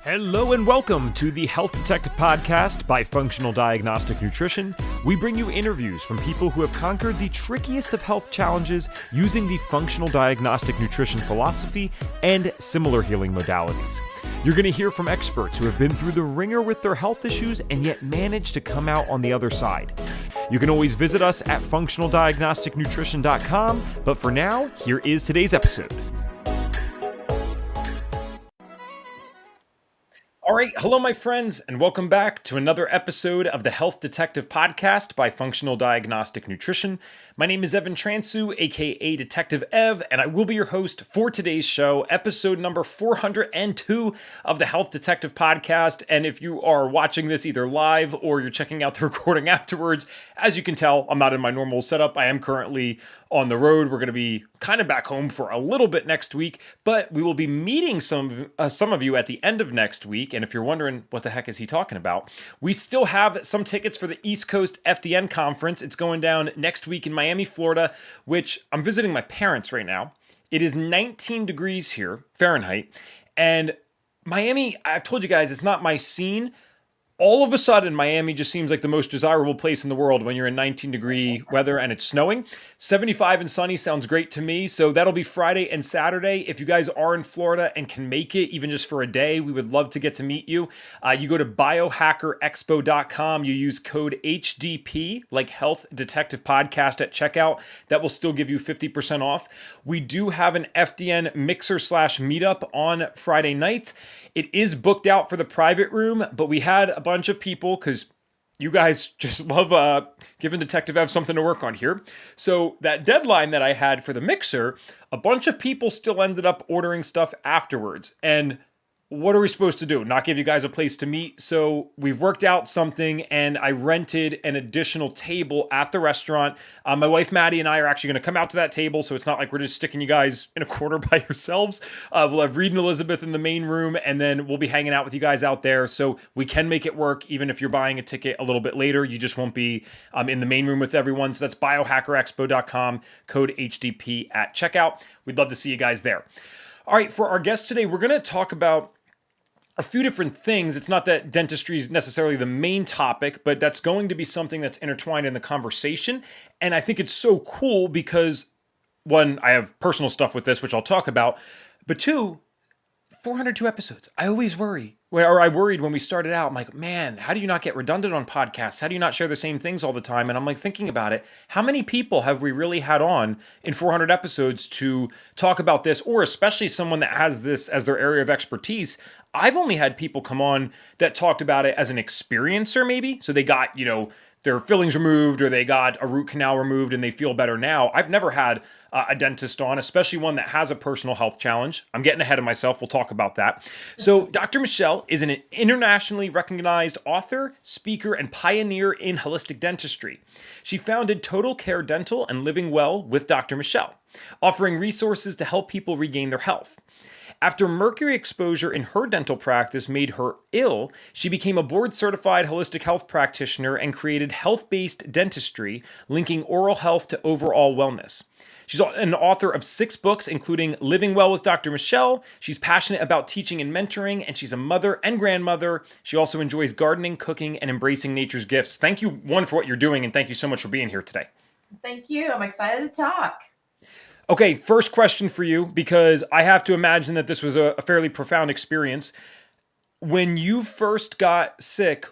Hello and welcome to the Health Detective Podcast by Functional Diagnostic Nutrition. We bring you interviews from people who have conquered the trickiest of health challenges using the functional diagnostic nutrition philosophy and similar healing modalities. You're going to hear from experts who have been through the ringer with their health issues and yet managed to come out on the other side. You can always visit us at functionaldiagnosticnutrition.com, but for now, here is today's episode. All right, hello, my friends, and welcome back to another episode of the Health Detective Podcast by Functional Diagnostic Nutrition. My name is Evan Transu, aka Detective Ev, and I will be your host for today's show, episode number 402 of the Health Detective Podcast. And if you are watching this either live or you're checking out the recording afterwards, as you can tell, I'm not in my normal setup. I am currently on the road. We're going to be kind of back home for a little bit next week, but we will be meeting some of you at the end of next week. And if you're wondering what the heck is he talking about, we still have some tickets for the East Coast FDN conference. It's going down next week in Miami, Florida, which I'm visiting my parents right now. It is 19 degrees here, Fahrenheit, and Miami, I've told you guys, it's not my scene. All of a sudden, Miami just seems like the most desirable place in the world when you're in 19-degree weather and it's snowing. 75 and sunny sounds great to me. So that'll be Friday and Saturday. If you guys are in Florida and can make it, even just for a day, we would love to get to meet you. You go to biohackerexpo.com. You use code HDP, like Health Detective Podcast at checkout. That will still give you 50% off. We do have an FDN mixer/meetup on Friday night. It is booked out for the private room, but we had a bunch of people because you guys just love giving Detective Ev something to work on here. So that deadline that I had for the mixer, a bunch of people still ended up ordering stuff afterwards. And what are we supposed to do? Not give you guys a place to meet? So we've worked out something, and I rented an additional table at the restaurant. My wife, Maddie, and I are actually going to come out to that table, so it's not like we're just sticking you guys in a corner by yourselves. We'll have Reed and Elizabeth in the main room, and then we'll be hanging out with you guys out there, so we can make it work, even if you're buying a ticket a little bit later. You just won't be in the main room with everyone. So that's biohackerexpo.com, code HDP at checkout. We'd love to see you guys there. All right, for our guest today, we're going to talk about a few different things. It's not that dentistry is necessarily the main topic, but that's going to be something that's intertwined in the conversation. And I think it's so cool because, one, I have personal stuff with this, which I'll talk about, but two, 402 episodes. I always worry, or I worried when we started out. I'm like, man, how do you not get redundant on podcasts? How do you not share the same things all the time? And I'm like thinking about it. How many people have we really had on in 400 episodes to talk about this, or especially someone that has this as their area of expertise? I've only had people come on that talked about it as an experiencer, maybe. So they got, their fillings removed, or they got a root canal removed and they feel better now. I've never had a dentist on, especially one that has a personal health challenge. I'm getting ahead of myself. We'll talk about that. So Dr. Michelle is an internationally recognized author, speaker, and pioneer in holistic dentistry. She founded Total Care Dental and Living Well with Dr. Michelle, offering resources to help people regain their health. After mercury exposure in her dental practice made her ill, she became a board-certified holistic health practitioner and created Health-Based Dentistry, linking oral health to overall wellness. She's an author of 6 books, including Living Well with Dr. Michelle. She's passionate about teaching and mentoring, and she's a mother and grandmother. She also enjoys gardening, cooking, and embracing nature's gifts. Thank you, one, for what you're doing, and thank you so much for being here today. Thank you. I'm excited to talk. Okay, first question for you, because I have to imagine that this was a fairly profound experience. When you first got sick,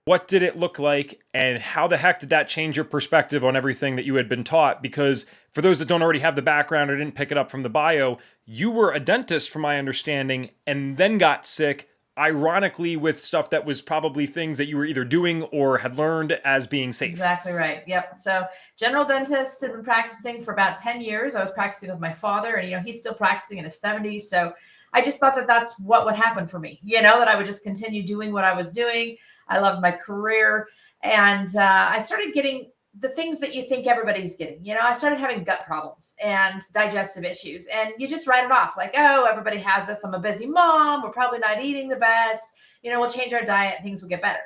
what did it look like, and how the heck did that change your perspective on everything that you had been taught? Because for those that don't already have the background or didn't pick it up from the bio, you were a dentist, from my understanding, and then got sick, ironically, with stuff that was probably things that you were either doing or had learned as being safe. Exactly right. Yep. So general dentist, have been practicing for about 10 years. I was practicing with my father, and, he's still practicing in his 70s. So I just thought that that's what would happen for me, that I would just continue doing what I was doing. I loved my career. And I started getting the things that you think everybody's getting. I started having gut problems and digestive issues, and you just write it off like, oh, everybody has this. I'm a busy mom. We're probably not eating the best. We'll change our diet. Things will get better.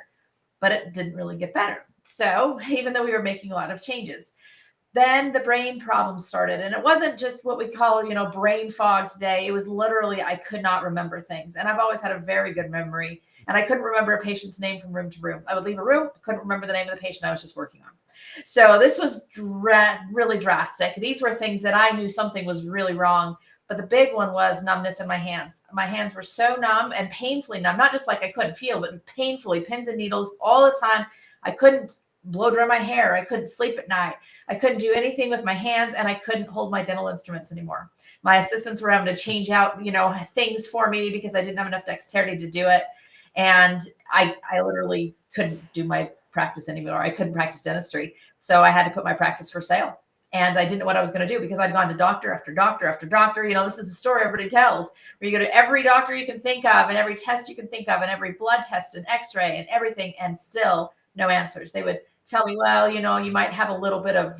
But it didn't really get better. So even though we were making a lot of changes, Then the brain problems started. And it wasn't just what we call, brain fog today. It was literally, I could not remember things. And I've always had a very good memory. And I couldn't remember a patient's name from room to room. I would leave a room, couldn't remember the name of the patient I was just working on. So this was really drastic. These were things that I knew something was really wrong. But the big one was numbness in my hands. My hands were so numb and painfully numb, not just like I couldn't feel, but painfully, pins and needles all the time. I couldn't blow dry my hair. I couldn't sleep at night. I couldn't do anything with my hands, and I couldn't hold my dental instruments anymore. My assistants were having to change out, things for me because I didn't have enough dexterity to do it. And I literally couldn't do my practice anymore. I couldn't practice dentistry. So I had to put my practice for sale. And I didn't know what I was going to do because I'd gone to doctor after doctor after doctor. This is the story everybody tells, where you go to every doctor you can think of and every test you can think of and every blood test and x-ray and everything, and still no answers. They would tell me, well, you might have a little bit of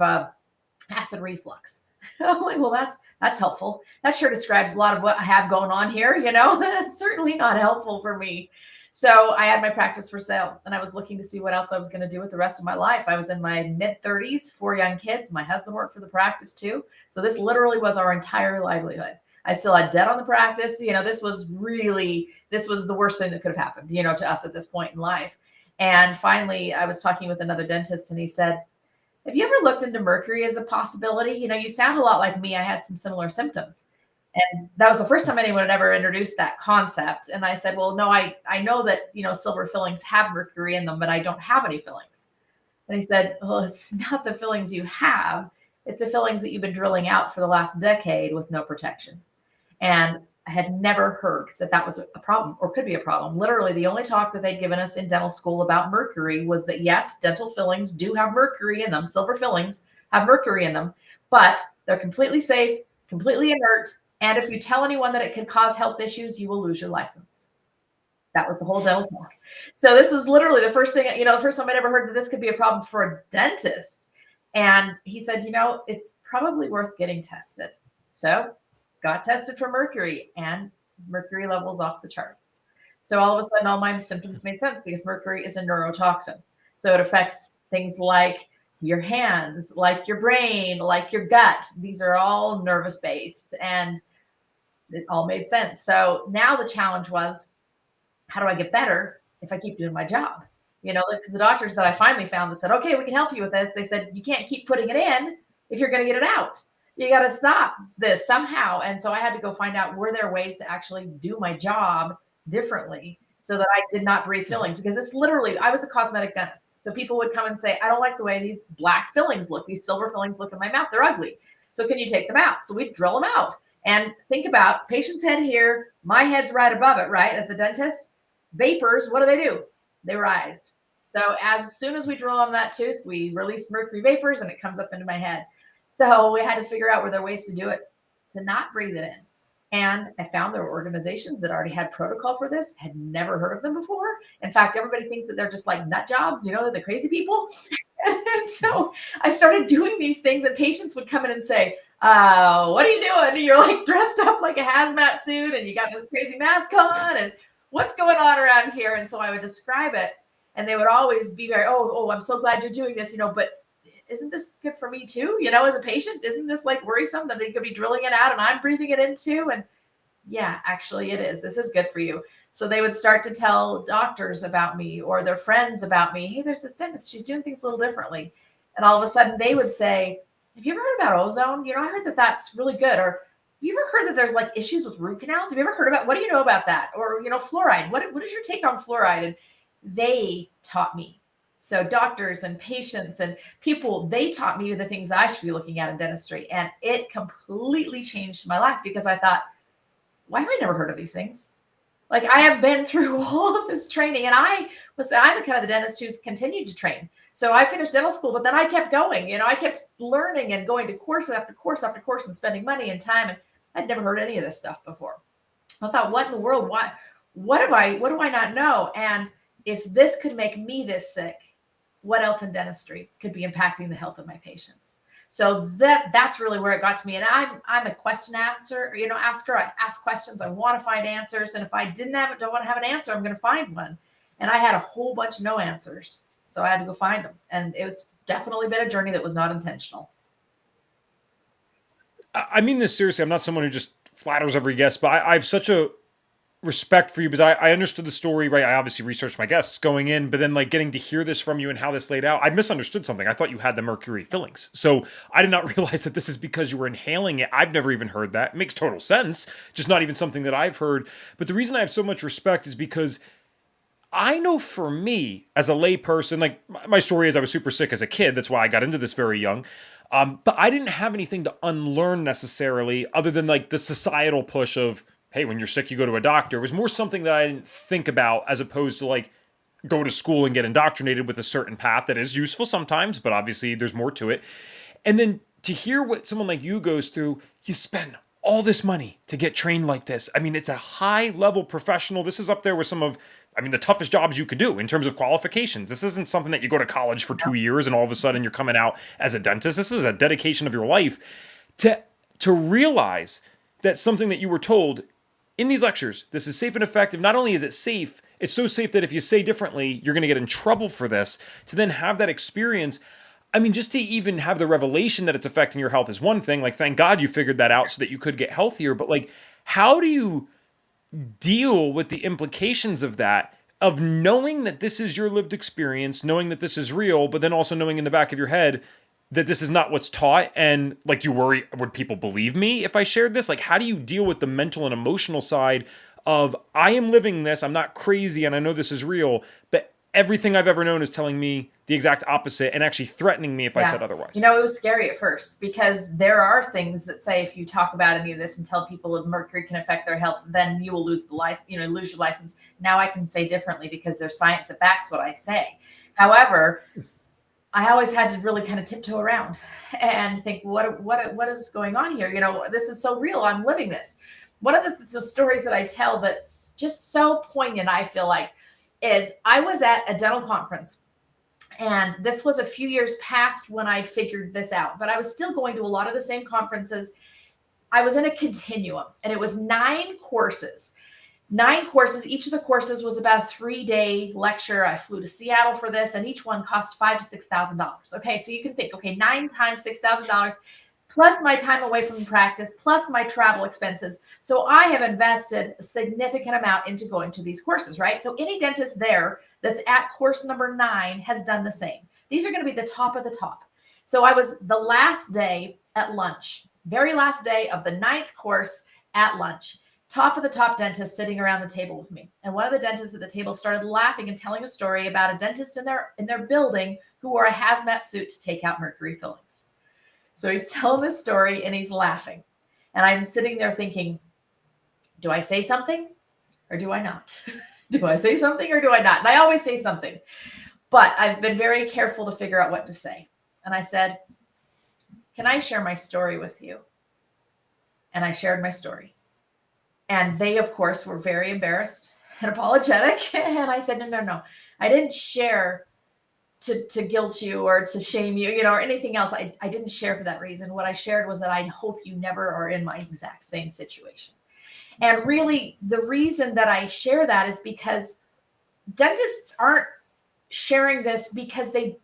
acid reflux. I'm like, well, that's helpful. That sure describes a lot of what I have going on here. That's certainly not helpful for me. So I had my practice for sale, and I was looking to see what else I was going to do with the rest of my life. I was in my mid-30s, 4 young kids. My husband worked for the practice too. So this literally was our entire livelihood. I still had debt on the practice. This was the worst thing that could have happened, to us at this point in life. And finally, I was talking with another dentist, and he said, have you ever looked into mercury as a possibility? You sound a lot like me. I had some similar symptoms. And that was the first time anyone had ever introduced that concept. And I said, well, no, I know that, silver fillings have mercury in them, but I don't have any fillings. And he said, well, it's not the fillings you have. It's the fillings that you've been drilling out for the last decade with no protection. And I had never heard that was a problem or could be a problem. Literally, the only talk that they'd given us in dental school about mercury was that, yes, dental fillings do have mercury in them. Silver fillings have mercury in them, but they're completely safe, completely inert. And if you tell anyone that it could cause health issues, you will lose your license. That was the whole dental talk. So this was literally the first thing, the first time I'd ever heard that this could be a problem for a dentist. And he said, it's probably worth getting tested. So got tested for mercury, and mercury levels off the charts. So all of a sudden, all my symptoms made sense because mercury is a neurotoxin. So it affects things like your hands, like your brain, like your gut. These are all nervous based, and it all made sense. So now the challenge was, how do I get better if I keep doing my job? Because the doctors that I finally found that said, okay, we can help you with this, they said, you can't keep putting it in if you're going to get it out. You got to stop this somehow. And so I had to go find out, were there ways to actually do my job differently so that I did not breathe fillings? Because it's literally, I was a cosmetic dentist. So people would come and say, I don't like the way these black fillings look. These silver fillings look in my mouth. They're ugly. So can you take them out? So we'd drill them out. And think about patient's head here. My head's right above it, right? As the dentist, vapors, what do? They rise. So as soon as we drill on that tooth, we release mercury vapors and it comes up into my head. So we had to figure out, were there ways to do it to not breathe it in? And I found there were organizations that already had protocol for this, had never heard of them before. In fact, everybody thinks that they're just like nut jobs, they're the crazy people. And so I started doing these things, and patients would come in and say, what are you doing? And you're like dressed up like a hazmat suit and you got this crazy mask on, and what's going on around here? And so I would describe it, and they would always be very, oh, I'm so glad you're doing this, but isn't this good for me too? As a patient, isn't this like worrisome that they could be drilling it out and I'm breathing it in too? And yeah, actually it is. This is good for you. So they would start to tell doctors about me or their friends about me. Hey, there's this dentist. She's doing things a little differently. And all of a sudden they would say, have you ever heard about ozone? I heard that that's really good. Or have you ever heard that there's like issues with root canals? Have you ever heard about, what do you know about that? Or, fluoride, what is your take on fluoride? And they taught me. So doctors and patients and people, they taught me the things I should be looking at in dentistry. And it completely changed my life because I thought, why have I never heard of these things? Like, I have been through all of this training, and I'm the kind of the dentist who's continued to train. So I finished dental school, but then I kept going, I kept learning and going to course after course after course and spending money and time. And I'd never heard any of this stuff before. I thought, what in the world? What do I not know? And if this could make me this sick, what else in dentistry could be impacting the health of my patients? So that's really where it got to me. And I'm a question asker. I ask questions. I want to find answers. And if I don't want to have an answer, I'm going to find one. And I had a whole bunch of no answers. So I had to go find them. And it's definitely been a journey that was not intentional. I mean this seriously. I'm not someone who just flatters every guest, but I have such a respect for you because I understood the story, right? I obviously researched my guests going in, but then like getting to hear this from you and how this laid out, I misunderstood something. I thought you had the mercury fillings. So I did not realize that this is because you were inhaling it. I've never even heard that. It makes total sense. Just not even something that I've heard. But the reason I have so much respect is because I know for me as a layperson, like my story is I was super sick as a kid. That's why I got into this very young. But I didn't have anything to unlearn necessarily, other than like the societal push of, hey, when you're sick, you go to a doctor. It was more something that I didn't think about as opposed to like go to school and get indoctrinated with a certain path that is useful sometimes, but obviously there's more to it. And then to hear what someone like you goes through, you spend all this money to get trained like this. I mean, it's a high level professional. This is up there with some of, I mean, the toughest jobs you could do in terms of qualifications. This isn't something that you go to college for 2 years and all of a sudden you're coming out as a dentist. This is a dedication of your life to realize that something that you were told in these lectures, this is safe and effective. Not only is it safe, it's so safe that if you say differently, you're going to get in trouble for this. To then have that experience, I mean, just to even have the revelation that it's affecting your health is one thing. Like, thank God you figured that out so that you could get healthier. But like, how do you deal with the implications of that, of knowing that this is your lived experience, knowing that this is real, but then also knowing in the back of your head that this is not what's taught? And like, do you worry, would people believe me if I shared this? Like, how do you deal with the mental and emotional side of, I am living this, I'm not crazy, and I know this is real, but everything I've ever known is telling me the exact opposite and actually threatening me if I said otherwise? You know, it was scary at first because there are things that say if you talk about any of this and tell people if mercury can affect their health, then you will lose the license, lose your license. Now I can say differently because there's science that backs what I say. However, I always had to really kind of tiptoe around and think, what is going on here? This is so real. I'm living this. One of the stories that I tell that's just so poignant, I feel like, is I was at a dental conference. And this was a few years past when I figured this out, but I was still going to a lot of the same conferences. I was in a continuum and it was 9 courses. 9 courses. Each of the courses was about a 3-day lecture. I flew to Seattle for this, and each one cost $5,000 to $6,000. Okay, so you can think, okay, 9 times $6,000, plus my time away from practice, plus my travel expenses. So I have invested a significant amount into going to these courses, right? So any dentist there that's at course number 9 has done the same. These are going to be the top of the top. So I was the last day at lunch, very last day of the 9th course at lunch. Top of the top dentist sitting around the table with me. And one of the dentists at the table started laughing and telling a story about a dentist in their building who wore a hazmat suit to take out mercury fillings. So he's telling this story and he's laughing. And I'm sitting there thinking, do I say something or do I not? Do I say something or do I not? And I always say something, but I've been very careful to figure out what to say. And I said, can I share my story with you? And I shared my story. And they, of course, were very embarrassed and apologetic. And I said, no. I didn't share to guilt you or to shame you, or anything else. I didn't share for that reason. What I shared was that I hope you never are in my exact same situation. And really, the reason that I share that is because dentists aren't sharing this because they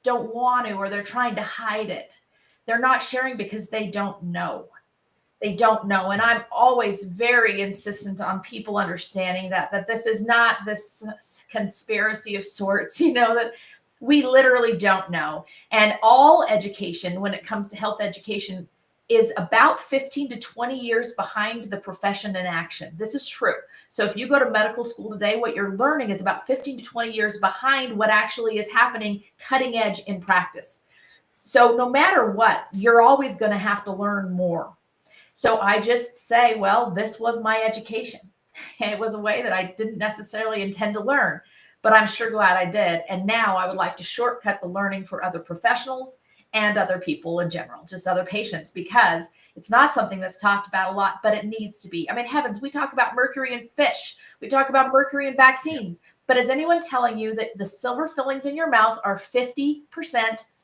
don't want to or they're trying to hide it. They're not sharing because they don't know. They don't know. And I'm always very insistent on people understanding that this is not this conspiracy of sorts, that we literally don't know. And all education, when it comes to health education, is about 15 to 20 years behind the profession in action. This is true. So if you go to medical school today, what you're learning is about 15 to 20 years behind what actually is happening cutting edge in practice. So no matter what, you're always going to have to learn more. So I just say, well, this was my education. And it was a way that I didn't necessarily intend to learn, but I'm sure glad I did. And now I would like to shortcut the learning for other professionals and other people in general, just other patients, because it's not something that's talked about a lot, but it needs to be. I mean, heavens, we talk about mercury in fish. We talk about mercury in vaccines. But is anyone telling you that the silver fillings in your mouth are 50%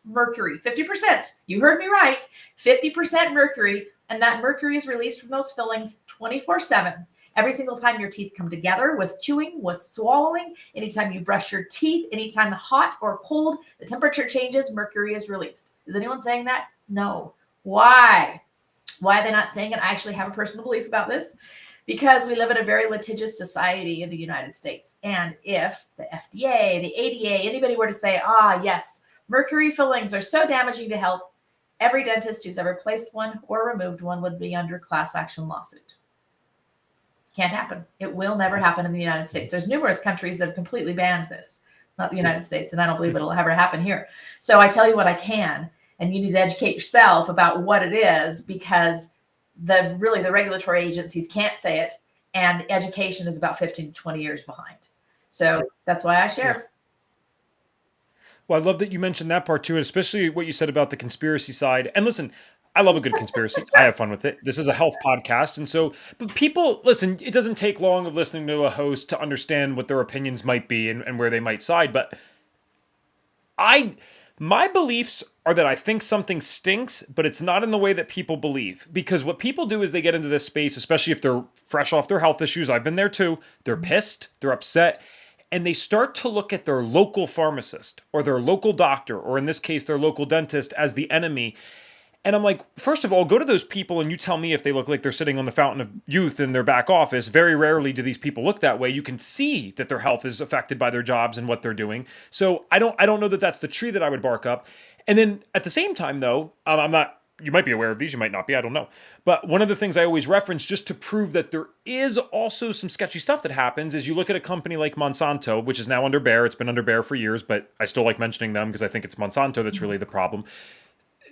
mercury? 50%. You heard me right. 50% mercury. And that mercury is released from those fillings 24/7. Every single time your teeth come together, with chewing, with swallowing, anytime you brush your teeth, anytime the hot or cold, the temperature changes, mercury is released. Is anyone saying that? No. Why? Why are they not saying it? I actually have a personal belief about this, because we live in a very litigious society in the United States. And if the FDA, the ADA, anybody were to say, yes, mercury fillings are so damaging to health, every dentist who's ever placed one or removed one would be under class action lawsuit. Can't happen. It will never happen in the United States. There's numerous countries that have completely banned this, not the United States, and I don't believe it'll ever happen here. So I tell you what I can, and you need to educate yourself about what it is, because the regulatory agencies can't say it, and education is about 15 to 20 years behind. So that's why I share. Well, I love that you mentioned that part too, especially what you said about the conspiracy side. And listen, I love a good conspiracy. I have fun with it. This is a health podcast. And so, but people, listen, it doesn't take long of listening to a host to understand what their opinions might be and where they might side. But my beliefs are that I think something stinks, but it's not in the way that people believe. Because what people do is they get into this space, especially if they're fresh off their health issues. I've been there too. They're pissed, they're upset, and they start to look at their local pharmacist or their local doctor, or in this case, their local dentist, as the enemy. And I'm like, first of all, go to those people and you tell me if they look like they're sitting on the fountain of youth in their back office. Very rarely do these people look that way. You can see that their health is affected by their jobs and what they're doing. So I don't know that that's the tree that I would bark up. And then at the same time, though, I'm not. You might be aware of these, you might not be, I don't know. But one of the things I always reference just to prove that there is also some sketchy stuff that happens is you look at a company like Monsanto, which is now under Bayer. It's been under Bayer for years, but I still like mentioning them because I think it's Monsanto that's really the problem.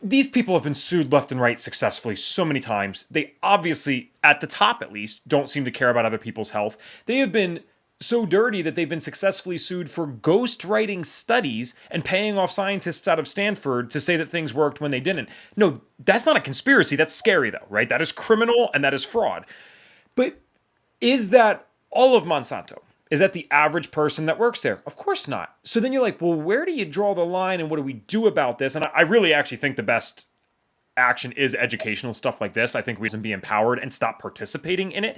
These people have been sued left and right successfully so many times. They obviously, at the top at least, don't seem to care about other people's health. They have been so dirty that they've been successfully sued for ghostwriting studies and paying off scientists out of Stanford to say that things worked when they didn't. No, that's not a conspiracy. That's scary, though, right? That is criminal and that is fraud. But is that all of Monsanto? Is that the average person that works there? Of course not. So then you're like, well, where do you draw the line and what do we do about this? And I really actually think the best action is educational stuff like this. I think we should be empowered and stop participating in it.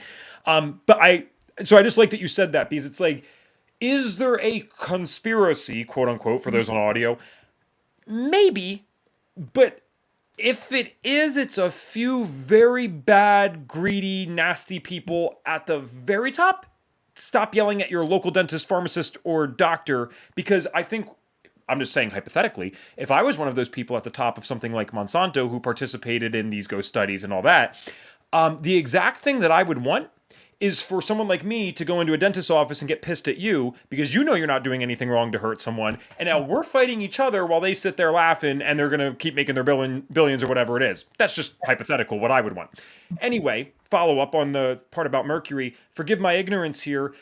So I just like that you said that, because it's like, is there a conspiracy, quote unquote, for those on audio? Maybe, but if it is, it's a few very bad, greedy, nasty people at the very top. Stop yelling at your local dentist, pharmacist, or doctor, because I think, I'm just saying hypothetically, if I was one of those people at the top of something like Monsanto who participated in these ghost studies and all that, the exact thing that I would want is for someone like me to go into a dentist's office and get pissed at you because you know you're not doing anything wrong to hurt someone. And now we're fighting each other while they sit there laughing and they're going to keep making their billions or whatever it is. That's just hypothetical, what I would want. Anyway, follow up on the part about mercury. Forgive my ignorance here.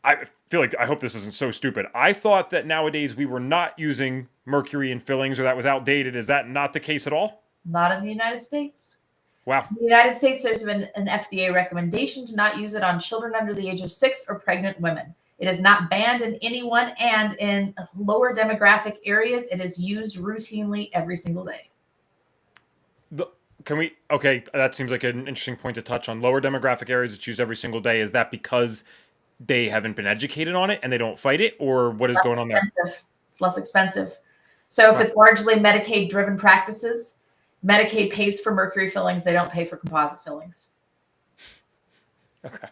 I feel like, I hope this isn't so stupid. I thought that nowadays we were not using mercury in fillings, or that was outdated. Is that not the case at all? Not in the United States. Wow. In the United States, there's been an FDA recommendation to not use it on children under the age of 6 or pregnant women. It is not banned in anyone, and in lower demographic areas, it is used routinely every single day. Okay, that seems like an interesting point to touch on. Lower demographic areas, it's used every single day. Is that because they haven't been educated on it and they don't fight it, or what is going on there? It's less expensive. So if it's largely Medicaid-driven practices, Medicaid pays for mercury fillings. They don't pay for composite fillings. Okay.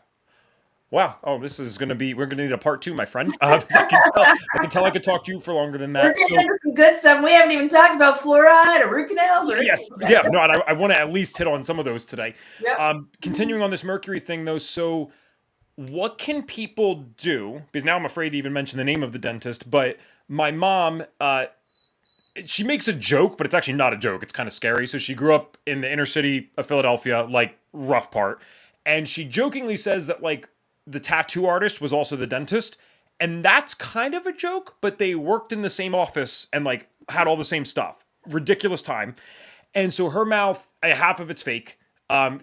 Wow. Oh, this is going to be, we're going to need a part 2, my friend. I can tell I could talk to you for longer than that. We're getting into some good stuff. We haven't even talked about fluoride or root canals. Or yes. Yeah. No, I want to at least hit on some of those today. Yep. Continuing on this mercury thing, though. So what can people do? Because now I'm afraid to even mention the name of the dentist, but my mom, she makes a joke, but it's actually not a joke. It's kind of scary. So she grew up in the inner city of Philadelphia, like rough part. And she jokingly says that like the tattoo artist was also the dentist. And that's kind of a joke, but they worked in the same office and like had all the same stuff. Ridiculous time. And so her mouth, half of it's fake,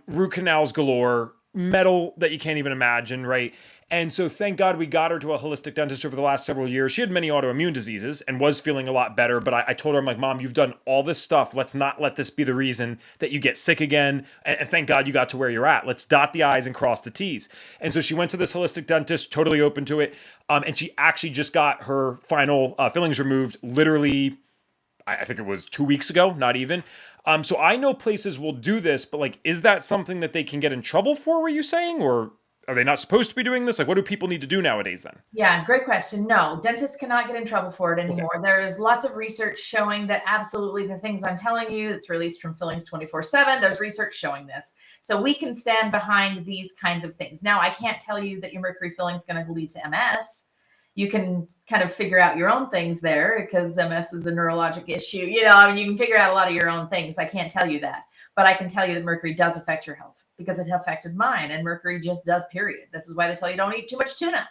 root canals galore, metal that you can't even imagine, right? And so thank God we got her to a holistic dentist over the last several years. She had many autoimmune diseases and was feeling a lot better. But I told her, I'm like, Mom, you've done all this stuff. Let's not let this be the reason that you get sick again. And thank God you got to where you're at. Let's dot the I's and cross the T's. And so she went to this holistic dentist, totally open to it. And she actually just got her final fillings removed literally, I think it was 2 weeks ago, not even. So I know places will do this, but like, is that something that they can get in trouble for? Were you saying, or are they not supposed to be doing this? Like, what do people need to do nowadays then? Yeah, great question. No, dentists cannot get in trouble for it Okay. anymore. There is lots of research showing that absolutely the things I'm telling you, it's released from Fillings 24/7. There's research showing this. So we can stand behind these kinds of things. Now, I can't tell you that your mercury filling is going to lead to MS. You can kind of figure out your own things there because MS is a neurologic issue. I mean, you can figure out a lot of your own things. I can't tell you that. But I can tell you that mercury does affect your health because it affected mine, and mercury just does, period. This is why they tell you don't eat too much tuna.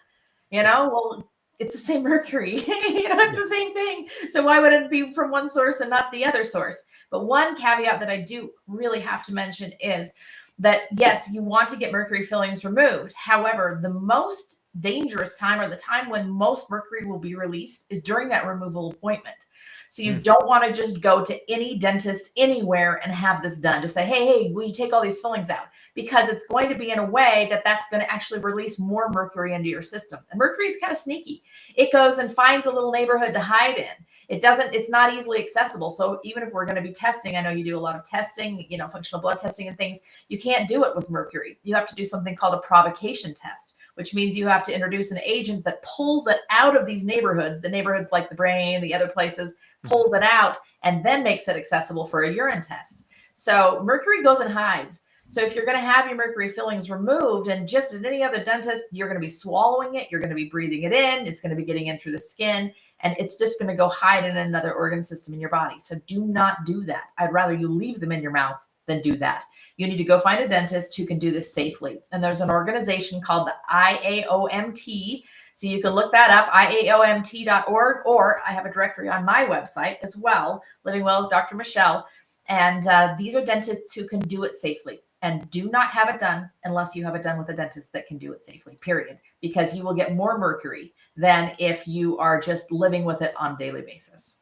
Well, it's the same mercury. It's the same thing. So why would it be from one source and not the other source? But one caveat that I do really have to mention is that, yes, you want to get mercury fillings removed. However, the most dangerous time, or the time when most mercury will be released, is during that removal appointment. So you don't want to just go to any dentist anywhere and have this done. Just say, hey, will you take all these fillings out? Because it's going to be in a way that's going to actually release more mercury into your system. And mercury is kind of sneaky. It goes and finds a little neighborhood to hide in. It's not easily accessible. So even if we're going to be testing, I know you do a lot of testing, functional blood testing and things, you can't do it with mercury. You have to do something called a provocation test, which means you have to introduce an agent that pulls it out of these neighborhoods, the neighborhoods like the brain, the other places, pulls it out, and then makes it accessible for a urine test. So mercury goes and hides. So if you're going to have your mercury fillings removed, and just at any other dentist, you're going to be swallowing it, you're going to be breathing it in, it's going to be getting in through the skin, and it's just going to go hide in another organ system in your body. So do not do that. I'd rather you leave them in your mouth than do that. You need to go find a dentist who can do this safely. And there's an organization called the IAOMT. So you can look that up, IAOMT.org, or I have a directory on my website as well, Living Well with Dr. Michelle. And these are dentists who can do it safely. And do not have it done unless you have it done with a dentist that can do it safely, period. Because you will get more mercury than if you are just living with it on a daily basis.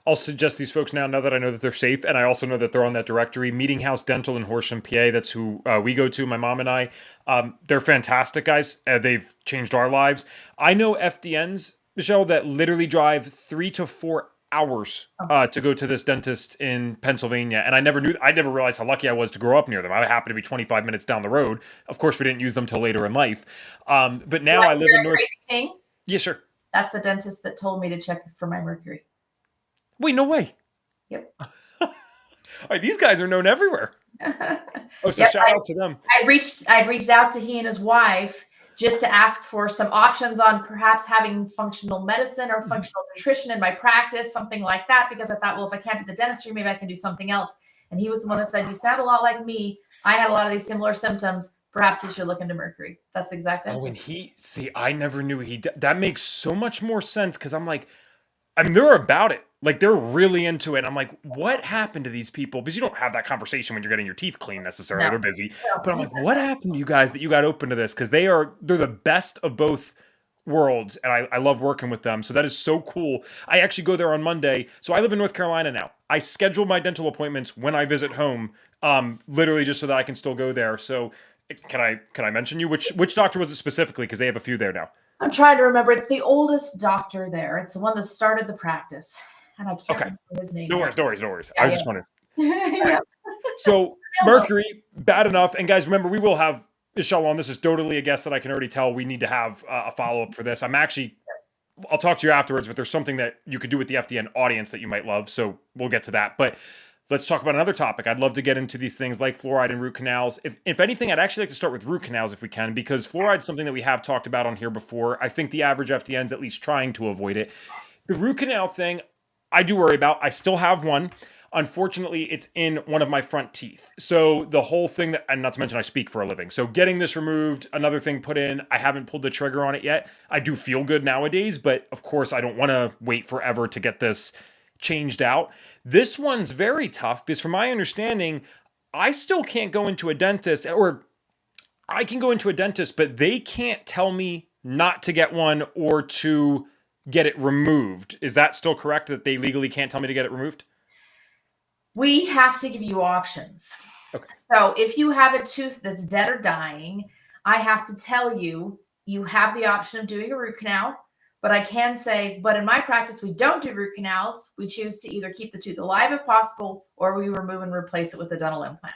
I'll suggest these folks now that I know that they're safe, and I also know that they're on that directory. Meeting House Dental in Horsham, PA. That's who we go to, my mom and I. They're fantastic guys. They've changed our lives. I know FDNs, Michelle, that literally drive 3 to 4 hours to go to this dentist in Pennsylvania, and I never realized how lucky I was to grow up near them. I happened to be 25 minutes down the road. Of course, we didn't use them till later in life. But now I live in North. Crazy thing? Yeah, sure. That's the dentist that told me to check for my mercury. Wait, no way. Yep. All right, these guys are known everywhere. Oh, so yep, shout out to them. I reached out to he and his wife just to ask for some options on perhaps having functional medicine or functional nutrition in my practice, something like that, because I thought, well, if I can't do the dentistry, maybe I can do something else. And he was the one that said, you sound a lot like me. I had a lot of these similar symptoms. Perhaps you should look into mercury. That's the exact answer. Oh, and I never knew that makes so much more sense, because I'm like, I mean, they're about it. Like, they're really into it. I'm like, what happened to these people? Because you don't have that conversation when you're getting your teeth cleaned necessarily. No. They're busy. But I'm like, what happened to you guys that you got open to this? Because they're the best of both worlds, and I love working with them. So that is so cool. I actually go there on Monday. So I live in North Carolina now. I schedule my dental appointments when I visit home, literally just so that I can still go there. So can I mention you? Which doctor was it specifically? Because they have a few there now. I'm trying to remember. It's the oldest doctor there. It's the one that started the practice. And I can't remember his name. No worries. Yeah, I was just wondering. yeah. So mercury, bad enough. And guys, remember, we will have Michelle on. This is totally a guest that I can already tell we need to have a follow-up for this. I'll talk to you afterwards, but there's something that you could do with the FDN audience that you might love. So we'll get to that. But let's talk about another topic. I'd love to get into these things like fluoride and root canals. If anything, I'd actually like to start with root canals if we can, because fluoride is something that we have talked about on here before. I think the average FDN is at least trying to avoid it. The root canal thing, I do worry about. I still have one. Unfortunately, it's in one of my front teeth. So the whole thing and not to mention I speak for a living. So getting this removed, another thing put in, I haven't pulled the trigger on it yet. I do feel good nowadays, but of course I don't want to wait forever to get this changed out. This one's very tough because from my understanding, I still can't go into a dentist, or I can go into a dentist, but they can't tell me not to get one or to get it removed. Is that still correct, that they legally can't tell me to get it removed? We have to give you options. Okay. So if you have a tooth that's dead or dying, I have to tell you, you have the option of doing a root canal, But I can say, but in my practice, we don't do root canals. We choose to either keep the tooth alive if possible, or we remove and replace it with a dental implant.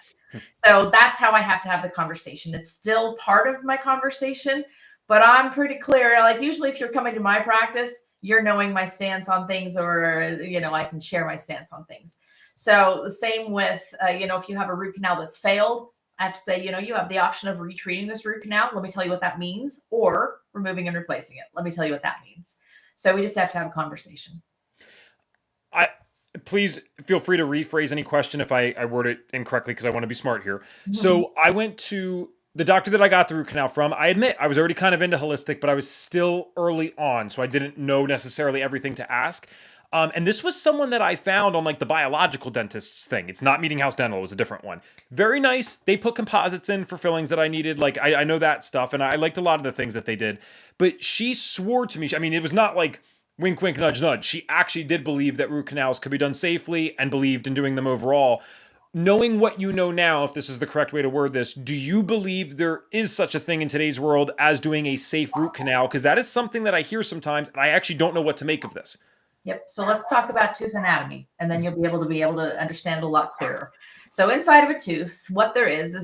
So that's how I have to have the conversation. It's still part of my conversation, but I'm pretty clear. Like usually if you're coming to my practice, you're knowing my stance on things, or, I can share my stance on things. So the same with, if you have a root canal that's failed, I have to say, you have the option of retreating this root canal. Let me tell you what that means, or removing and replacing it. Let me tell you what that means. So we just have to have a conversation. Please feel free to rephrase any question if I word it incorrectly, because I want to be smart here. So I went to the doctor that I got the root canal from. I admit I was already kind of into holistic, but I was still early on, so I didn't know necessarily everything to ask. And this was someone that I found on like the biological dentists thing. It's not Meeting House Dental. It was a different one. Very nice. They put composites in for fillings that I needed. Like I know that stuff, and I liked a lot of the things that they did. But she swore to me, I mean, it was not like wink, wink, nudge, nudge. She actually did believe that root canals could be done safely and believed in doing them overall. Knowing what you know now, if this is the correct way to word this, do you believe there is such a thing in today's world as doing a safe root canal? Because that is something that I hear sometimes, and I actually don't know what to make of this. Yep. So let's talk about tooth anatomy, and then you'll be able to understand it a lot clearer. So inside of a tooth, what there is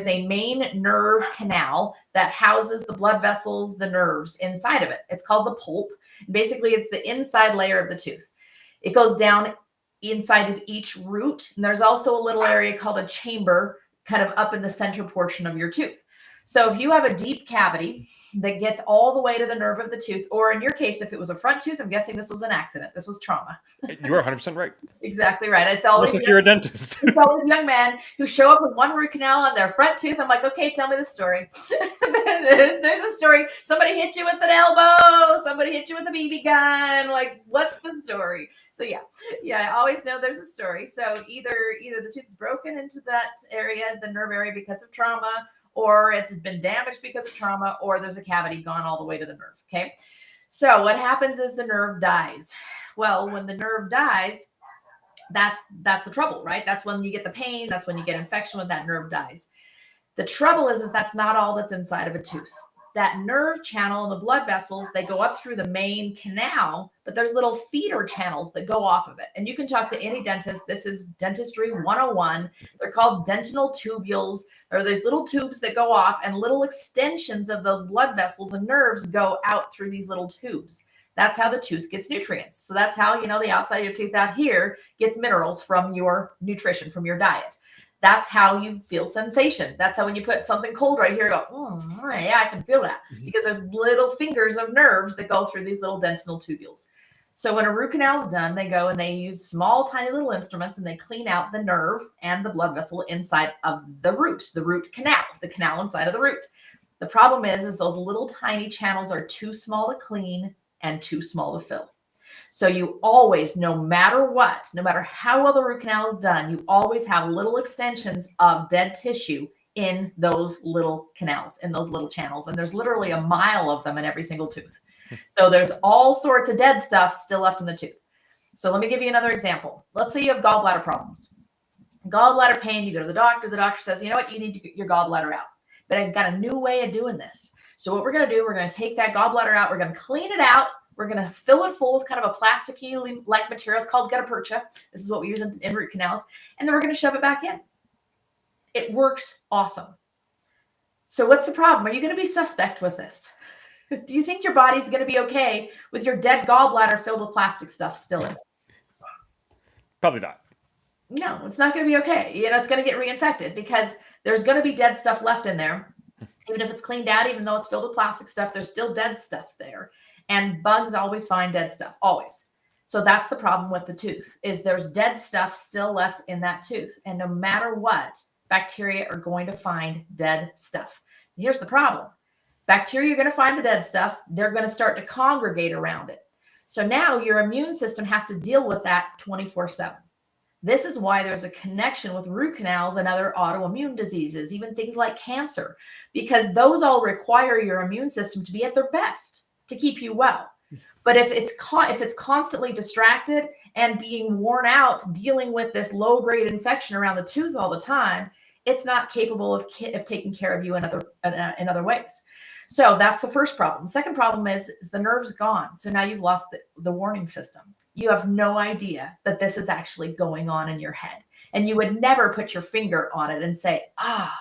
a main nerve canal that houses the blood vessels, the nerves inside of it. It's called the pulp. Basically, it's the inside layer of the tooth. It goes down inside of each root. And there's also a little area called a chamber kind of up in the center portion of your tooth. So if you have a deep cavity that gets all the way to the nerve of the tooth, or in your case, if it was a front tooth, I'm guessing this was an accident. This was trauma. You are 100% right. Exactly right. It's always like you're a dentist. It's always young men who show up with one root canal on their front tooth. I'm like, okay, tell me the story. there's a story. Somebody hit you with an elbow. Somebody hit you with a BB gun. Like, what's the story? So yeah, I always know there's a story. So either the tooth is broken into that area, the nerve area, because of trauma, or it's been damaged because of trauma, or there's a cavity gone all the way to the nerve. Okay. So what happens is the nerve dies. Well, when the nerve dies, that's the trouble, right? That's when you get the pain. That's when you get infection, when that nerve dies. The trouble is that's not all that's inside of a tooth. That nerve channel and the blood vessels, they go up through the main canal, but there's little feeder channels that go off of it. And you can talk to any dentist. This is dentistry 101. They're called dentinal tubules. There are these little tubes that go off, and little extensions of those blood vessels and nerves go out through these little tubes. That's how the tooth gets nutrients. So that's how, the outside of your tooth out here gets minerals from your nutrition, from your diet. That's how you feel sensation. That's how when you put something cold right here, you go, yeah, I can feel that. Because there's little fingers of nerves that go through these little dentinal tubules. So when a root canal is done, they go and they use small, tiny little instruments, and they clean out the nerve and the blood vessel inside of the root canal, the canal inside of the root. The problem is those little tiny channels are too small to clean and too small to fill. So you always, no matter what, no matter how well the root canal is done, you always have little extensions of dead tissue in those little canals, in those little channels. And there's literally a mile of them in every single tooth. So there's all sorts of dead stuff still left in the tooth. So let me give you another example. Let's say you have gallbladder problems. Gallbladder pain, you go to the doctor says, you know what, you need to get your gallbladder out. But I've got a new way of doing this. So what we're going to do, we're going to take that gallbladder out. We're going to clean it out. We're going to fill it full with kind of a plasticky-like material. It's called gutta-percha. This is what we use in root canals. And then we're going to shove it back in. It works awesome. So what's the problem? Are you going to be suspect with this? Do you think your body's going to be okay with your dead gallbladder filled with plastic stuff still in it? Probably not. No, it's not going to be okay. It's going to get reinfected because there's going to be dead stuff left in there. Even if it's cleaned out, even though it's filled with plastic stuff, there's still dead stuff there. And bugs always find dead stuff, always. So that's the problem with the tooth, is there's dead stuff still left in that tooth. And no matter what, bacteria are going to find dead stuff. And here's the problem. Bacteria are going to find the dead stuff. They're going to start to congregate around it. So now your immune system has to deal with that 24/7. This is why there's a connection with root canals and other autoimmune diseases, even things like cancer, because those all require your immune system to be at their best to keep you well. But if it's constantly distracted and being worn out dealing with this low-grade infection around the tooth all the time, it's not capable of taking care of you in other ways. So that's the first problem. The second problem is the nerve's gone. So now you've lost the warning system. You have no idea that this is actually going on in your head. And you would never put your finger on it and say, my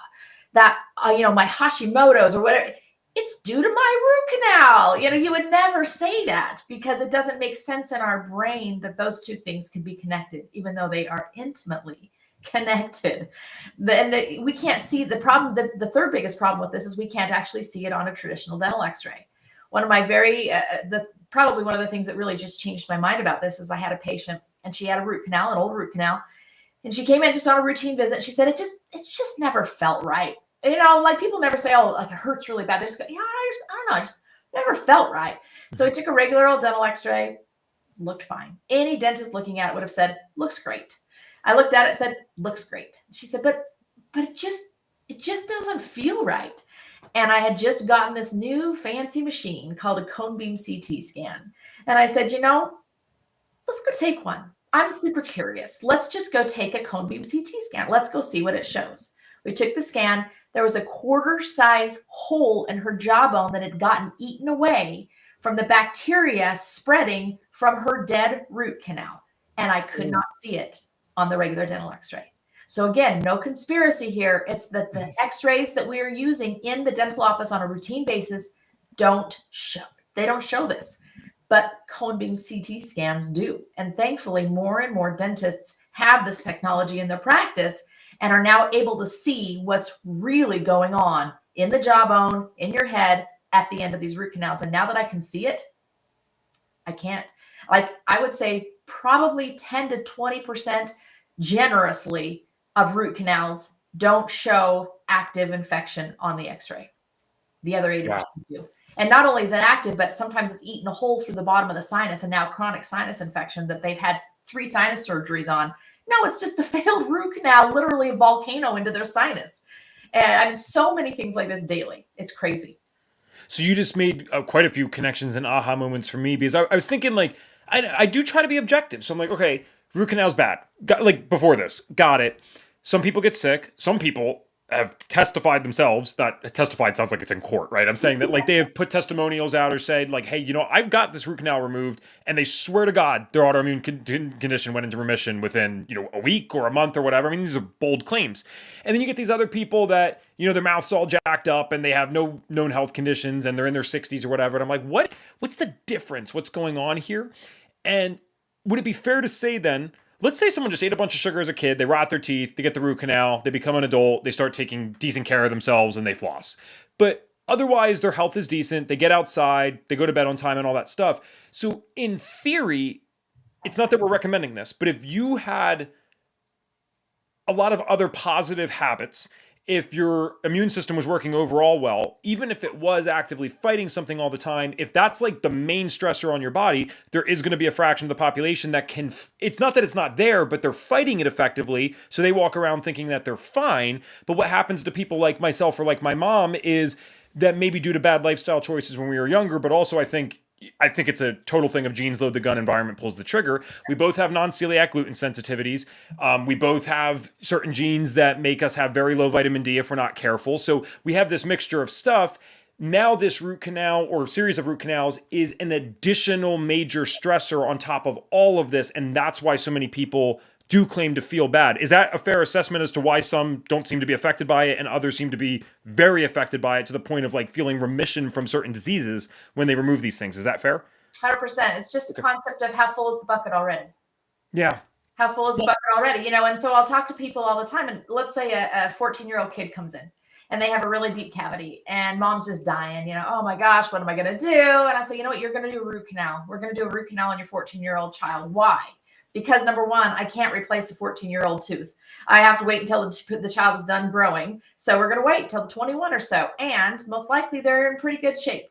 Hashimoto's or whatever, it's due to my root canal. You would never say that because it doesn't make sense in our brain that those two things can be connected, even though they are intimately connected. We can't see the problem. The third biggest problem with this is we can't actually see it on a traditional dental x-ray. One of my probably one of the things that really just changed my mind about this is I had a patient and she had a root canal, an old root canal. And she came in just on a routine visit. She said, it's just never felt right. Like people never say, oh, like it hurts really bad. They just go, yeah, I don't know. I just never felt right. So I took a regular old dental x-ray, looked fine. Any dentist looking at it would have said, looks great. I looked at it, said, looks great. She said, but it just doesn't feel right. And I had just gotten this new fancy machine called a cone beam CT scan. And I said, let's go take one. I'm super curious. Let's just go take a cone beam CT scan. Let's go see what it shows. We took the scan. There was a quarter-size hole in her jawbone that had gotten eaten away from the bacteria spreading from her dead root canal. And I could not see it on the regular dental x-ray. So again, no conspiracy here. It's that the x-rays that we are using in the dental office on a routine basis don't show this. But cone beam CT scans do. And thankfully, more and more dentists have this technology in their practice and are now able to see what's really going on in the jawbone, in your head, at the end of these root canals. And now that I can see it, I can't. I would say probably 10 to 20% generously of root canals don't show active infection on the x-ray. The other 80% do. And not only is it active, but sometimes it's eaten a hole through the bottom of the sinus and now chronic sinus infection that they've had 3 sinus surgeries on. No, it's just the failed root canal, literally a volcano into their sinus. And so many things like this daily. It's crazy. So you just made quite a few connections and aha moments for me because I was thinking I do try to be objective. So I'm like, okay, root canal's bad. Before this, got it. Some people get sick. Some people have testified themselves. Not testified sounds like it's in court, right? I'm saying that they have put testimonials out or said hey, I've got this root canal removed, and they swear to God their autoimmune condition went into remission within a week or a month or whatever. I mean, these are bold claims. And then you get these other people that their mouth's all jacked up and they have no known health conditions and they're in their 60s or whatever. And I'm like, what's the difference? What's going on here? And would it be fair to say then, let's say someone just ate a bunch of sugar as a kid, they rot their teeth, they get the root canal, they become an adult, they start taking decent care of themselves and they floss. But otherwise, their health is decent, they get outside, they go to bed on time and all that stuff. So in theory, it's not that we're recommending this, but if you had a lot of other positive habits, if your immune system was working overall well, even if it was actively fighting something all the time, if that's the main stressor on your body, there is going to be a fraction of the population that it's not that it's not there, but they're fighting it effectively. So they walk around thinking that they're fine. But what happens to people like myself or like my mom is that maybe due to bad lifestyle choices when we were younger, but also I think it's a total thing of genes load the gun, environment pulls the trigger. We both have non-celiac gluten sensitivities. We both have certain genes that make us have very low vitamin D if we're not careful. So we have this mixture of stuff. Now this root canal or series of root canals is an additional major stressor on top of all of this. And that's why so many people do claim to feel bad. Is that a fair assessment as to why some don't seem to be affected by it and others seem to be very affected by it to the point of feeling remission from certain diseases when they remove these things? Is that fair? 100%. It's just the concept of how full is the bucket already? Yeah. How full is the bucket already? And so I'll talk to people all the time. And let's say a 14-year-old kid comes in and they have a really deep cavity and mom's just dying, oh my gosh, what am I going to do? And I say, you know what, you're going to do a root canal. We're going to do a root canal on your 14-year-old child. Why? Because number one, I can't replace a 14-year-old tooth. I have to wait until the child is done growing. So we're going to wait till the 21 or so. And most likely they're in pretty good shape,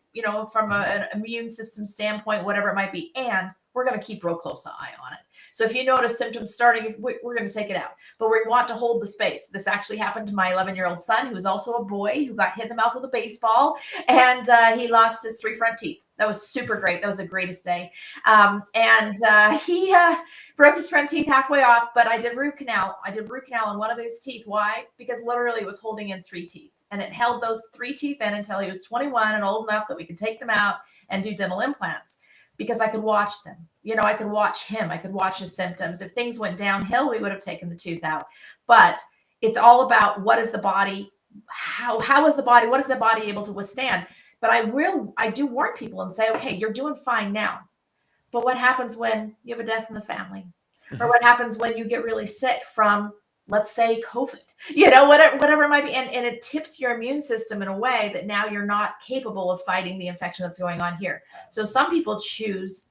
from an immune system standpoint, whatever it might be. And we're going to keep real close eye on it. So if you notice symptoms starting, we're going to take it out, but we want to hold the space. This actually happened to my 11-year-old son, who was also a boy, who got hit in the mouth with a baseball, and he lost his 3 front teeth. That was super great. That was the greatest day. He broke his front teeth halfway off, but I did root canal. I did root canal on one of those teeth. Why? Because literally it was holding in 3 teeth, and it held those 3 teeth in until he was 21 and old enough that we could take them out and do dental implants, because I could watch them. I could watch him. I could watch his symptoms. If things went downhill, we would have taken the tooth out. But it's all about what is the body, how is the body, what is the body able to withstand? But I do warn people and say, okay, you're doing fine now. But what happens when you have a death in the family? Or what happens when you get really sick from, let's say, COVID, whatever it might be. And it tips your immune system in a way that now you're not capable of fighting the infection that's going on here. So some people choose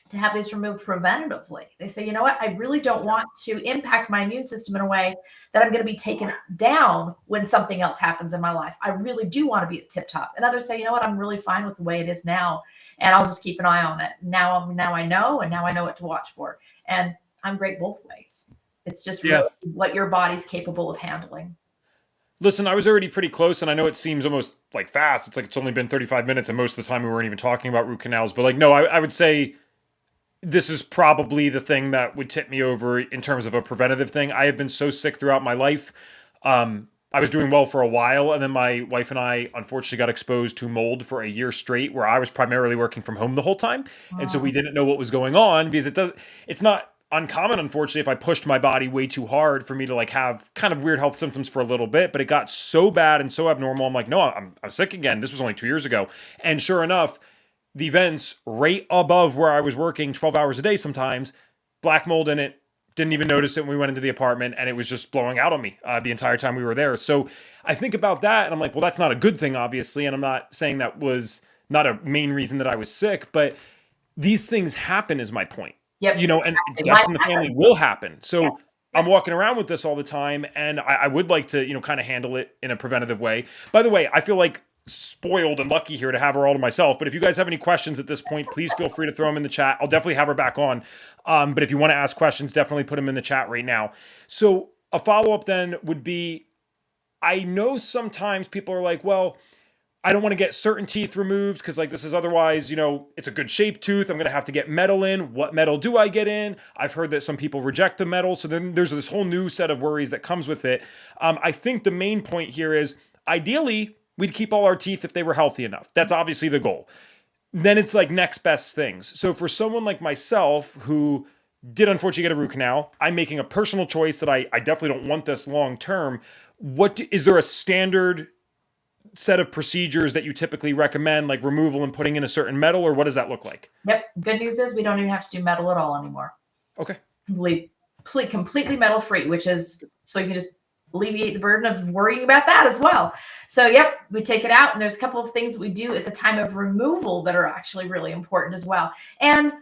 to have these removed preventatively. They say, you know what, I really don't want to impact my immune system in a way that I'm going to be taken down when something else happens in my life. I really do want to be at tip top. And others say, you know what, I'm really fine with the way it is now, and I'll just keep an eye on it. Now I know, and now I know what to watch for. And I'm great both ways. It's just really what your body's capable of handling. Listen, I was already pretty close, and I know it seems almost like fast. It's like it's only been 35 minutes, and most of the time we weren't even talking about root canals. But like, no, I would say this is probably the thing that would tip me over in terms of a preventative thing. I have been so sick throughout my life. I was doing well for a while, and then my wife and I unfortunately got exposed to mold for a year straight, where I was primarily working from home the whole time. And so we didn't know what was going on, because it's not uncommon, unfortunately, if I pushed my body way too hard for me to like have kind of weird health symptoms for a little bit, but it got so bad and so abnormal. I'm like, no, I'm sick again. This was only 2 years ago. And sure enough, the vents right above where I was working 12 hours a day sometimes, black mold in it. Didn't even notice it when we went into the apartment, and it was just blowing out on me the entire time we were there. So I think about that, and I'm like, well, that's not a good thing, obviously. And I'm not saying that was not a main reason that I was sick, but these things happen is my point. Yep. And deaths in the family will happen. So I'm walking around with this all the time, and I would like to, kind of handle it in a preventative way. By the way, I feel like spoiled and lucky here to have her all to myself. But if you guys have any questions at this point, please feel free to throw them in the chat. I'll definitely have her back on. But if you want to ask questions, definitely put them in the chat right now. So a follow-up then would be, I know sometimes people are like, well, I don't want to get certain teeth removed because like this is otherwise, it's a good shaped tooth. I'm going to have to get metal in. What metal do I get in? I've heard that some people reject the metal. So then there's this whole new set of worries that comes with it. I think the main point here is ideally we'd keep all our teeth if they were healthy enough. That's obviously the goal. Then it's like next best things. So for someone like myself who did unfortunately get a root canal, I'm making a personal choice that I definitely don't want this long term. Is there a standard set of procedures that you typically recommend, like removal and putting in a certain metal, or what does that look like? Yep. Good news is we don't even have to do metal at all anymore. Okay. Completely metal free, which is so you can just alleviate the burden of worrying about that as well. So yep, we take it out, and there's a couple of things that we do at the time of removal that are actually really important as well. And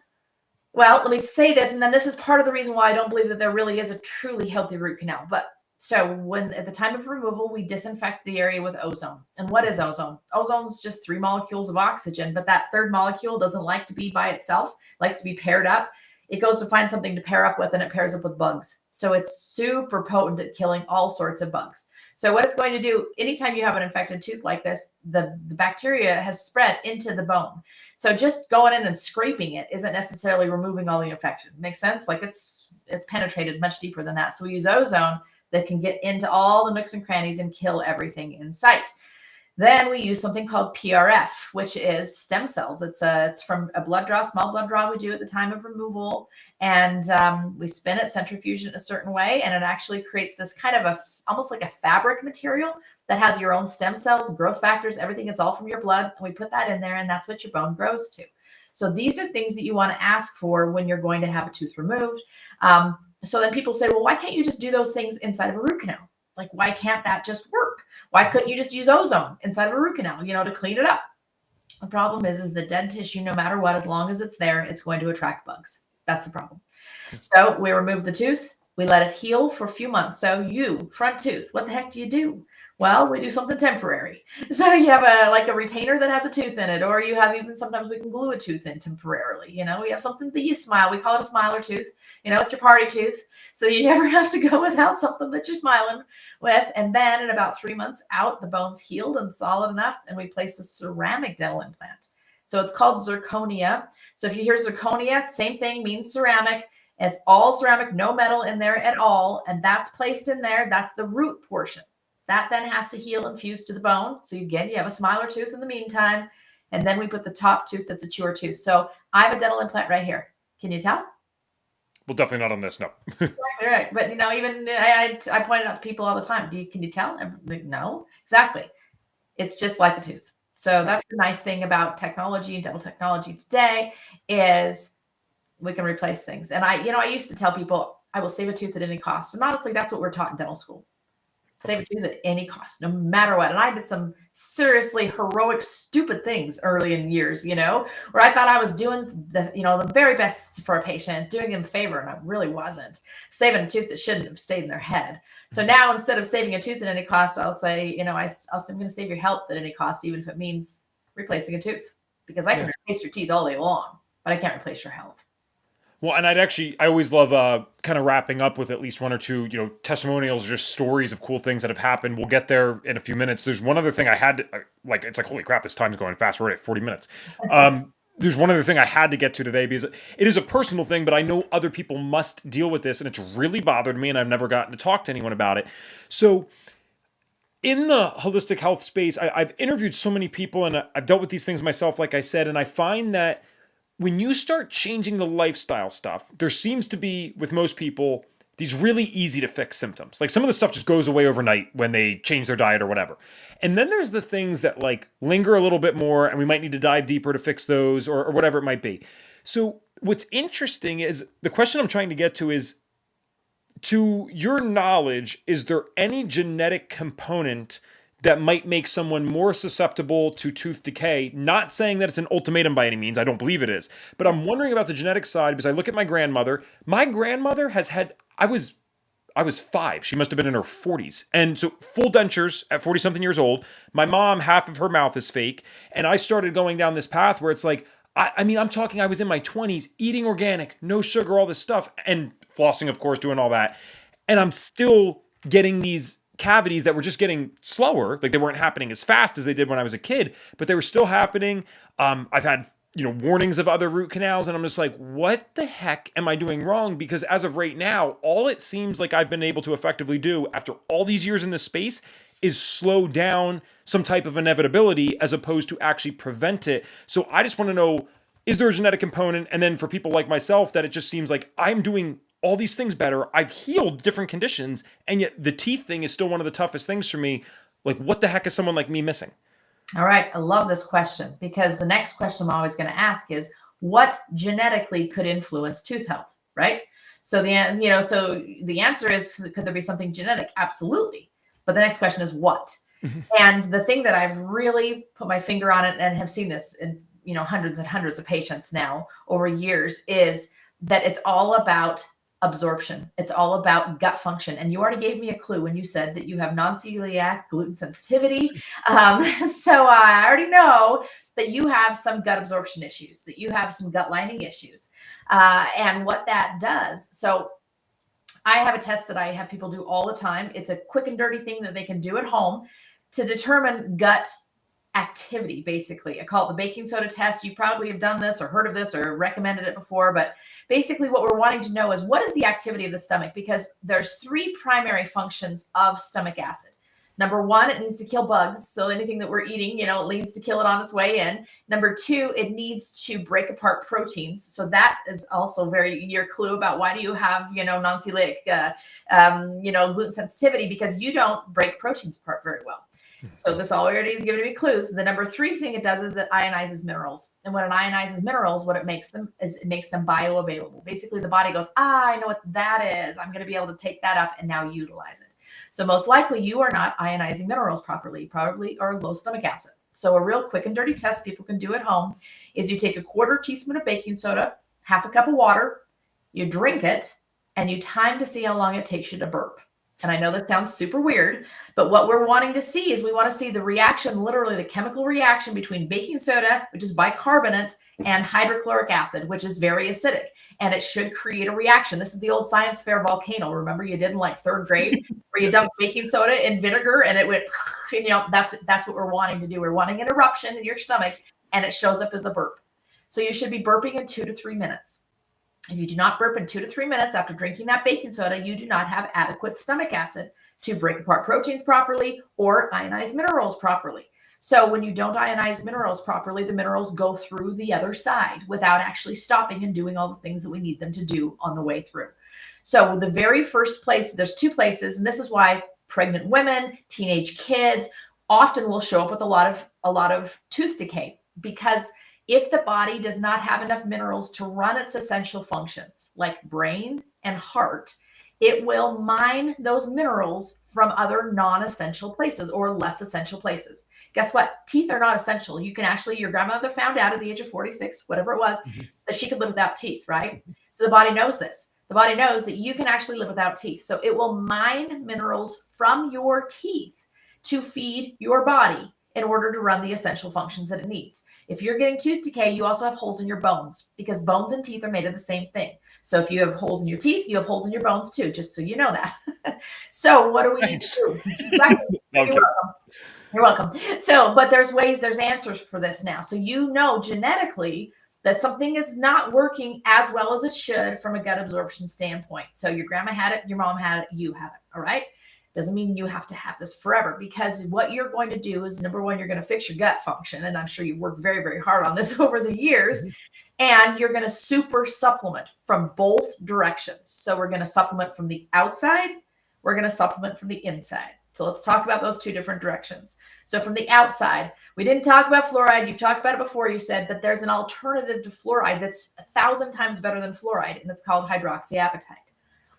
well, let me say this, and then this is part of the reason why I don't believe that there really is a truly healthy root canal. But so when at the time of removal, we disinfect the area with ozone. And what is ozone? Ozone is just 3 molecules of oxygen, but that third molecule doesn't like to be by itself, likes to be paired up. It goes to find something to pair up with, and it pairs up with bugs. So it's super potent at killing all sorts of bugs. So what it's going to do, anytime you have an infected tooth like this, the bacteria has spread into the bone. So just going in and scraping it isn't necessarily removing all the infection. Makes sense? Like it's penetrated much deeper than that. So we use ozone that can get into all the nooks and crannies and kill everything in sight. Then we use something called PRF, which is stem cells. It's from a blood draw, small blood draw we do at the time of removal. And we spin it, centrifuge it in a certain way. And it actually creates this kind of almost like a fabric material that has your own stem cells, growth factors, everything. It's all from your blood. And we put that in there, and that's what your bone grows to. So these are things that you want to ask for when you're going to have a tooth removed. So then people say, well, why can't you just do those things inside of a root canal? Like, why can't that just work? Why couldn't you just use ozone inside of a root canal, to clean it up? The problem is the dead tissue, no matter what, as long as it's there, it's going to attract bugs. That's the problem. So we remove the tooth. We let it heal for a few months. So front tooth, what the heck do? Well, we do something temporary. So you have a retainer that has a tooth in it, or you have even sometimes we can glue a tooth in temporarily. We have something that you smile. We call it a smiler tooth. It's your party tooth. So you never have to go without something that you're smiling with. And then in about 3 months out, the bone's healed and solid enough, and we place a ceramic dental implant. So it's called zirconia. So if you hear zirconia, same thing, means ceramic. It's all ceramic, no metal in there at all. And that's placed in there. That's the root portion. That then has to heal and fuse to the bone. So again, you have a smiler tooth in the meantime. And then we put the top tooth that's a chewer tooth. So I have a dental implant right here. Can you tell? Well, definitely not on this, no. Right. But even I point it out to people all the time. Can you tell? No, exactly. It's just like a tooth. So that's the nice thing about technology and dental technology today is we can replace things. And I used to tell people I will save a tooth at any cost. And honestly, that's what we're taught in dental school. Save a tooth at any cost, no matter what. And I did some seriously heroic, stupid things early in years, where I thought I was doing the very best for a patient, doing them a favor, and I really wasn't. Saving a tooth that shouldn't have stayed in their head. So now instead of saving a tooth at any cost, I'll say, I'll say I'm going to save your health at any cost, even if it means replacing a tooth, because I can replace your teeth all day long, but I can't replace your health. Well, and I always love kind of wrapping up with at least one or two, testimonials, just stories of cool things that have happened. We'll get there in a few minutes. There's one other thing I had to, it's like, holy crap, this time's going fast. We're at 40 minutes. There's one other thing I had to get to today because it is a personal thing, but I know other people must deal with this, and it's really bothered me, and I've never gotten to talk to anyone about it. So in the holistic health space, I've interviewed so many people, and I've dealt with these things myself, like I said, and I find that when you start changing the lifestyle stuff, there seems to be, with most people, these really easy to fix symptoms. Like some of the stuff just goes away overnight when they change their diet or whatever. And then there's the things that linger a little bit more, and we might need to dive deeper to fix those or whatever it might be. So what's interesting is the question I'm trying to get to is, to your knowledge, is there any genetic component that might make someone more susceptible to tooth decay? Not saying that it's an ultimatum by any means. I don't believe it is. But I'm wondering about the genetic side because I look at my grandmother. My grandmother has had, I was 5. She must have been in her 40s. And so full dentures at 40 something years old. My mom, half of her mouth is fake. And I started going down this path where it's like, I'm talking, I was in my 20s eating organic, no sugar, all this stuff, and flossing, of course, doing all that. And I'm still getting these cavities that were just getting slower. Like they weren't happening as fast as they did when I was a kid, but they were still happening. I've had, warnings of other root canals, and I'm just like, what the heck am I doing wrong? Because as of right now, all it seems like I've been able to effectively do after all these years in this space is slow down some type of inevitability as opposed to actually prevent it. So I just want to know, is there a genetic component? And then for people like myself, that it just seems like I'm doing all these things better. I've healed different conditions, and yet the teeth thing is still one of the toughest things for me. Like, what the heck is someone like me missing? All right. I love this question because the next question I'm always going to ask is what genetically could influence tooth health, right? So so the answer is, could there be something genetic? Absolutely. But the next question is what? And the thing that I've really put my finger on it and have seen this in, hundreds and hundreds of patients now over years is that it's all about absorption. It's all about gut function. And you already gave me a clue when you said that you have non-celiac gluten sensitivity. So I already know that you have some gut absorption issues, that you have some gut lining issues, and what that does. So I have a test that I have people do all the time. It's a quick and dirty thing that they can do at home to determine gut activity, basically. I call it the baking soda test. You probably have done this or heard of this or recommended it before, but basically what we're wanting to know is what is the activity of the stomach, because there's 3 primary functions of stomach acid. Number 1, it needs to kill bugs. So anything that we're eating, it needs to kill it on its way in. Number 2, it needs to break apart proteins. So that is also your clue about why do you have, non-celiac, gluten sensitivity, because you don't break proteins apart very well. So this already is giving me clues. The number 3 thing it does is it ionizes minerals. And when it ionizes minerals, what it makes them is it makes them bioavailable. Basically, the body goes, I know what that is. I'm going to be able to take that up and now utilize it. So most likely you are not ionizing minerals properly, probably are low stomach acid. So a real quick and dirty test people can do at home is you take a 1/4 teaspoon of baking soda, 1/2 cup of water, you drink it, and you time to see how long it takes you to burp. And I know this sounds super weird, but what we're wanting to see is we want to see the reaction, literally the chemical reaction between baking soda, which is bicarbonate, and hydrochloric acid, which is very acidic. And it should create a reaction. This is the old science fair volcano. Remember you did in like third grade where you dumped baking soda in vinegar and it went, and, that's what we're wanting to do. We're wanting an eruption in your stomach and it shows up as a burp. So you should be burping in 2 to 3 minutes. If you do not burp in 2 to 3 minutes after drinking that baking soda, you do not have adequate stomach acid to break apart proteins properly or ionize minerals properly. So when you don't ionize minerals properly, the minerals go through the other side without actually stopping and doing all the things that we need them to do on the way through. So the very first place, there's 2 places, and this is why pregnant women, teenage kids often will show up with a lot of tooth decay, because if the body does not have enough minerals to run its essential functions like brain and heart, it will mine those minerals from other non-essential places or less essential places. Guess what? Teeth are not essential. You can actually, your grandmother found out at the age of 46, whatever it was, that she could live without teeth, right? So the body knows this. The body knows that you can actually live without teeth. So it will mine minerals from your teeth to feed your body in order to run the essential functions that it needs. If you're getting tooth decay, you also have holes in your bones because bones and teeth are made of the same thing. So if you have holes in your teeth, you have holes in your bones too, just so you know that. So what do we need to do? Exactly. Okay. You're welcome. So, but there's answers for this now. So you know genetically that something is not working as well as it should from a gut absorption standpoint. So your grandma had it, your mom had it, you have it. All right. Doesn't mean you have to have this forever, because what you're going to do is, number one, you're going to fix your gut function. And I'm sure you've worked very, very hard on this over the years. And you're going to super supplement from both directions. So we're going to supplement from the outside. We're going to supplement from the inside. So let's talk about those 2 different directions. So from the outside, we didn't talk about fluoride. You've talked about it before. You said that there's an alternative to fluoride that's 1,000 times better than fluoride, and it's called hydroxyapatite.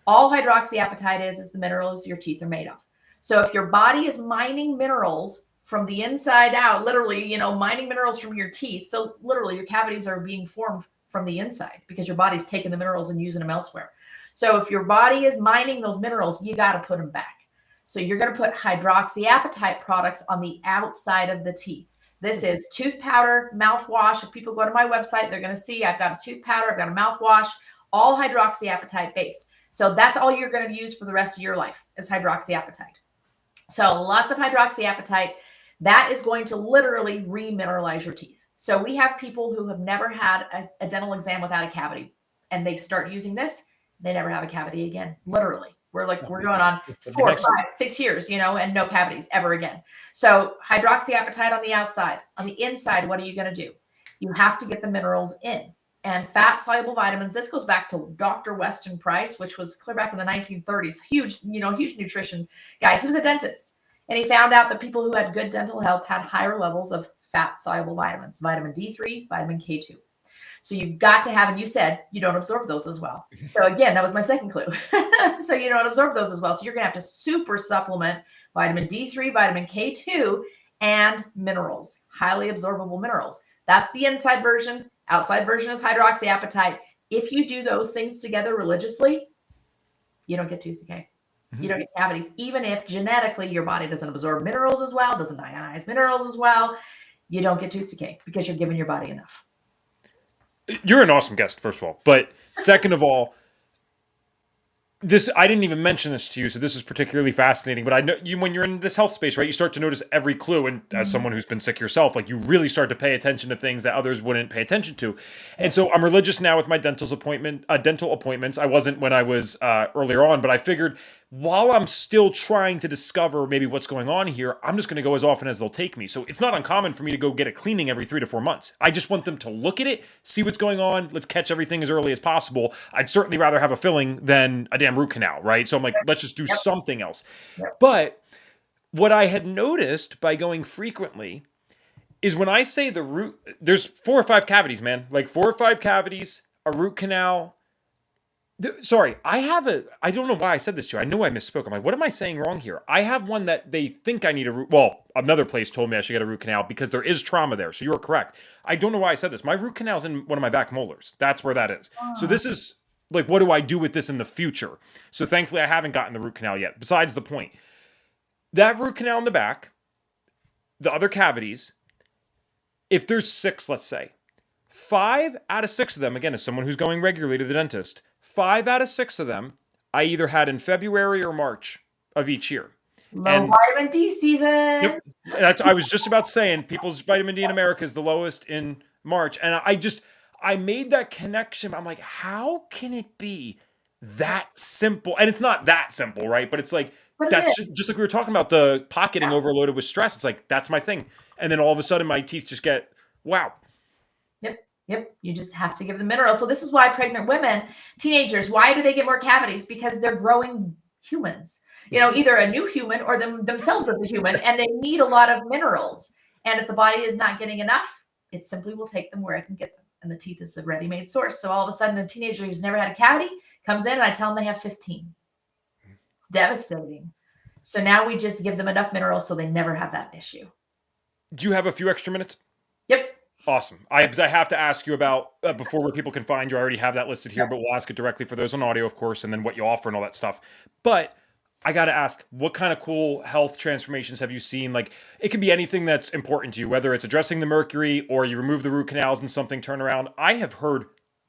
All hydroxyapatite is the minerals your teeth are made of. So if your body is mining minerals from the inside out, literally, mining minerals from your teeth. So literally your cavities are being formed from the inside because your body's taking the minerals and using them elsewhere. So if your body is mining those minerals, you got to put them back. So you're going to put hydroxyapatite products on the outside of the teeth. This is tooth powder, mouthwash. If people go to my website, they're going to see I've got a tooth powder, I've got a mouthwash, all hydroxyapatite based. So that's all you're going to use for the rest of your life is hydroxyapatite. So lots of hydroxyapatite. That is going to literally remineralize your teeth. So we have people who have never had a dental exam without a cavity, and they start using this, they never have a cavity again. Literally. We're going on 4, 5, 6 years, and no cavities ever again. So hydroxyapatite on the outside. On the inside, what are you going to do? You have to get the minerals in. And fat-soluble vitamins, this goes back to Dr. Weston Price, which was clear back in the 1930s. Huge nutrition guy. He was a dentist. And he found out that people who had good dental health had higher levels of fat-soluble vitamins, vitamin D3, vitamin K2. So you've got to have, and you said you don't absorb those as well. So again, that was my second clue. So you don't absorb those as well. So you're going to have to super supplement vitamin D3, vitamin K2, and minerals, highly absorbable minerals. That's the inside version. Outside version is hydroxyapatite. If you do those things together religiously, you don't get tooth decay. You don't get cavities, even if genetically your body doesn't absorb minerals as well, doesn't ionize minerals as well. You don't get tooth decay because you're giving your body enough. You're an awesome guest, first of all. But second of all, I didn't even mention this to you, so this is particularly fascinating. But I know you, when you're in this health space, right, you start to notice every clue. And as someone who's been sick yourself, like you really start to pay attention to things that others wouldn't pay attention to. And so I'm religious now with my dental appointments. I wasn't when I was earlier on, but I figured while I'm still trying to discover maybe what's going on here, I'm just going to go as often as they'll take me. So it's not uncommon for me to go get a cleaning every 3 to 4 months. I just want them to look at it, see what's going on. Let's catch everything as early as possible. I'd certainly rather have a filling than a damn root canal, right? So I'm like, let's just do something else. But what I had noticed by going frequently is when I say the root, there's 4 or 5 cavities, man. Like 4 or 5 cavities, a root canal. Sorry, I don't know why I said this to you. I know I misspoke. I'm like, what am I saying wrong here? I have one that they think I need a root. Well, another place told me I should get a root canal because there is trauma there. So you were correct. I don't know why I said this. My root canal is in one of my back molars. That's where that is. So this is like, what do I do with this in the future? So thankfully, I haven't gotten the root canal yet. Besides the point, that root canal in the back, the other cavities, if there's 6, let's say, 5 out of 6 of them, again, as someone who's going regularly to the dentist, 5 out of 6 of them I either had in February or March of each year. Low vitamin D season. Yep. I was just about saying people's vitamin D in America is the lowest in March. And I made that connection. I'm like, how can it be that simple? And it's not that simple, right? But it's like, that's just like we were talking about the pot getting overloaded with stress. It's like, that's my thing. And then all of a sudden my teeth just get, wow. Yep. You just have to give them minerals. So this is why pregnant women, teenagers, why do they get more cavities? Because they're growing humans, either a new human or themselves as a human, and they need a lot of minerals. And if the body is not getting enough, it simply will take them where it can get them. And the teeth is the ready-made source. So all of a sudden, a teenager who's never had a cavity comes in and I tell them they have 15. It's devastating. So now we just give them enough minerals so they never have that issue. Do you have a few extra minutes? Yep. Awesome. Because I have to ask you about before where people can find you. I already have that listed here, but we'll ask it directly for those on audio, of course, and then what you offer and all that stuff. But I got to ask, what kind of cool health transformations have you seen? Like, it can be anything that's important to you, whether it's addressing the mercury or you remove the root canals and something turn around. I have heard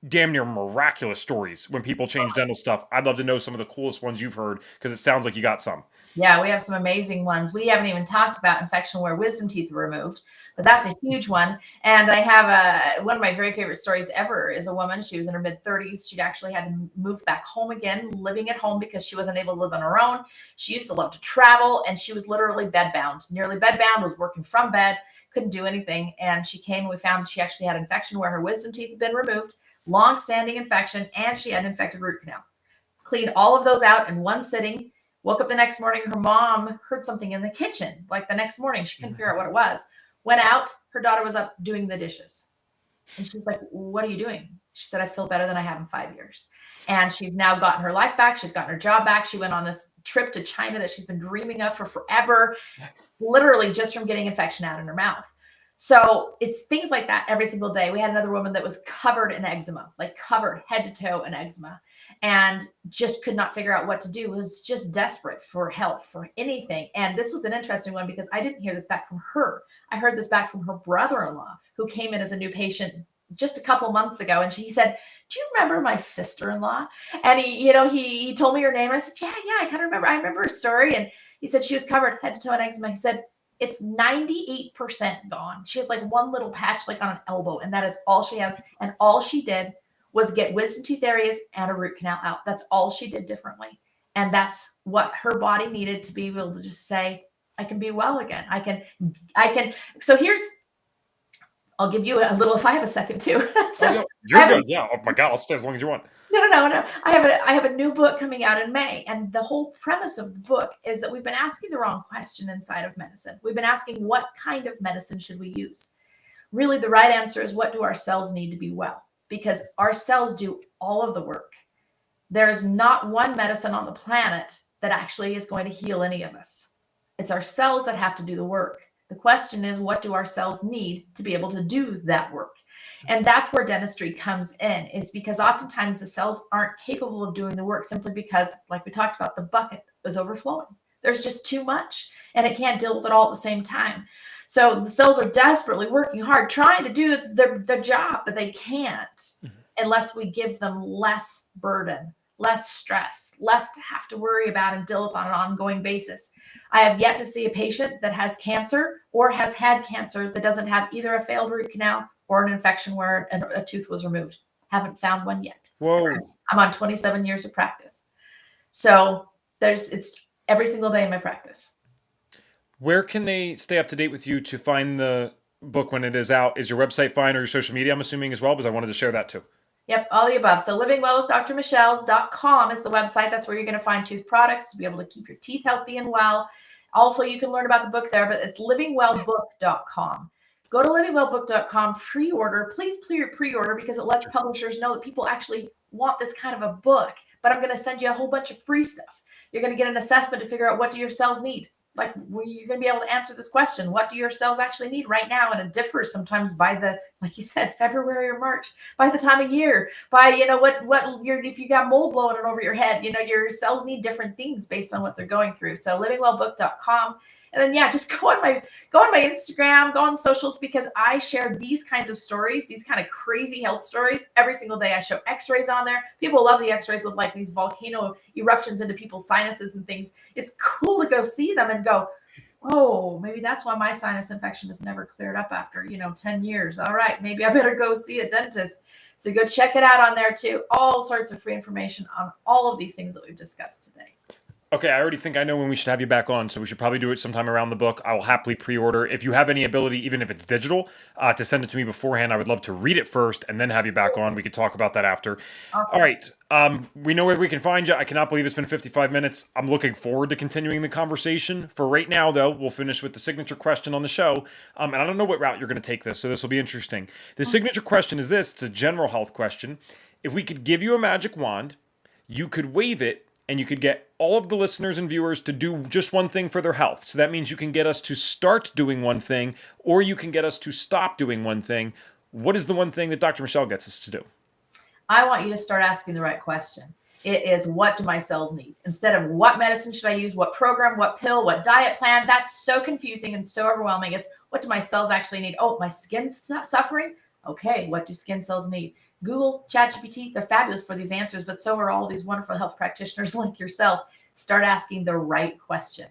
damn near miraculous stories when people change dental stuff. I'd love to know some of the coolest ones you've heard because it sounds like you got some. Yeah, we have some amazing ones. We haven't even talked about infection where wisdom teeth were removed, but that's a huge one. And I have one of my very favorite stories ever is a woman. She was in her mid-30s. She'd actually had to move back home again, living at home because she wasn't able to live on her own. She used to love to travel, and she was literally bedbound, nearly bedbound, was working from bed, couldn't do anything. And she came and we found she actually had infection where her wisdom teeth had been removed, long-standing infection, and she had an infected root canal. Cleaned all of those out in one sitting. Woke up the next morning, her mom heard something in the kitchen. Like the next morning, she couldn't figure out what it was. Went out, her daughter was up doing the dishes. And she was like, what are you doing? She said, I feel better than I have in 5 years. And she's now gotten her life back. She's gotten her job back. She went on this trip to China that she's been dreaming of for forever, literally just from getting infection out in her mouth. So it's things like that every single day. We had another woman that was covered in eczema, like covered head to toe in eczema, and just could not figure out what to do. Was just desperate for help, for anything. And this was an interesting one because I didn't hear this back from her. I heard this back from her brother-in-law who came in as a new patient just a couple months ago. And he said, do you remember my sister-in-law? And he told me her name. And I said, yeah, I kind of remember. I remember her story. And he said she was covered head to toe in eczema. He said, it's 98% gone. She has like one little patch like on an elbow, and that is all she has. And all she did was get wisdom tooth areas and a root canal out. That's all she did differently. And that's what her body needed to be able to just say, I can be well again. I can. So I'll give you a little, if I have a second too. So you're good. Yeah. Oh my God. I'll stay as long as you want. No. I have a new book coming out in May. And the whole premise of the book is that we've been asking the wrong question inside of medicine. We've been asking what kind of medicine should we use? Really, the right answer is what do our cells need to be well? Because our cells do all of the work. There's not one medicine on the planet that actually is going to heal any of us. It's our cells that have to do the work. The question is, what do our cells need to be able to do that work? And that's where dentistry comes in, is because oftentimes the cells aren't capable of doing the work simply because, like we talked about, the bucket is overflowing. There's just too much and it can't deal with it all at the same time. So the cells are desperately working hard, trying to do their job, but they can't unless we give them less burden, less stress, less to have to worry about and deal with on an ongoing basis. I have yet to see a patient that has cancer or has had cancer that doesn't have either a failed root canal or an infection where a tooth was removed. Haven't found one yet. Whoa. I'm on 27 years of practice. So it's every single day in my practice. Where can they stay up to date with you to find the book when it is out? Is your website fine or your social media, I'm assuming, as well? Because I wanted to share that too. Yep, all the above. So livingwellwithdrmichelle.com is the website. That's where you're going to find tooth products to be able to keep your teeth healthy and well. Also, you can learn about the book there, but it's livingwellbook.com. Go to livingwellbook.com, pre-order. Please pre-order because it lets publishers know that people actually want this kind of a book. But I'm going to send you a whole bunch of free stuff. You're going to get an assessment to figure out what do your cells need. like, well, you're going to be able to answer this question. What do your cells actually need right now? And it differs sometimes by the, like you said, February or March, by the time of year, by, if you got mold blowing it over your head, your cells need different things based on what they're going through. So livingwellbook.com. And then, yeah, just go on my Instagram, go on socials, because I share these kinds of stories, these kind of crazy health stories every single day. I show x-rays on there. People love the x-rays with like these volcano eruptions into people's sinuses and things. It's cool to go see them and go, oh, maybe that's why my sinus infection has never cleared up after, 10 years. All right, maybe I better go see a dentist. So go check it out on there too. All sorts of free information on all of these things that we've discussed today. Okay, I already think I know when we should have you back on, so we should probably do it sometime around the book. I will happily pre-order. If you have any ability, even if it's digital, to send it to me beforehand, I would love to read it first and then have you back on. We could talk about that after. Awesome. All right, we know where we can find you. I cannot believe it's been 55 minutes. I'm looking forward to continuing the conversation. For right now, though, we'll finish with the signature question on the show. And I don't know what route you're going to take this, so this will be interesting. The signature question is this. It's a general health question. If we could give you a magic wand, you could wave it, and you could get all of the listeners and viewers to do just one thing for their health. So that means you can get us to start doing one thing, or you can get us to stop doing one thing. What is the one thing that Dr. Michelle gets us to do? I want you to start asking the right question. It is, what do my cells need? Instead of what medicine should I use, what program, what pill, what diet plan. That's so confusing and so overwhelming. It's, what do my cells actually need? Oh, my skin's not suffering? Okay, what do skin cells need? Google, ChatGPT, they're fabulous for these answers, but so are all these wonderful health practitioners like yourself. Start asking the right question.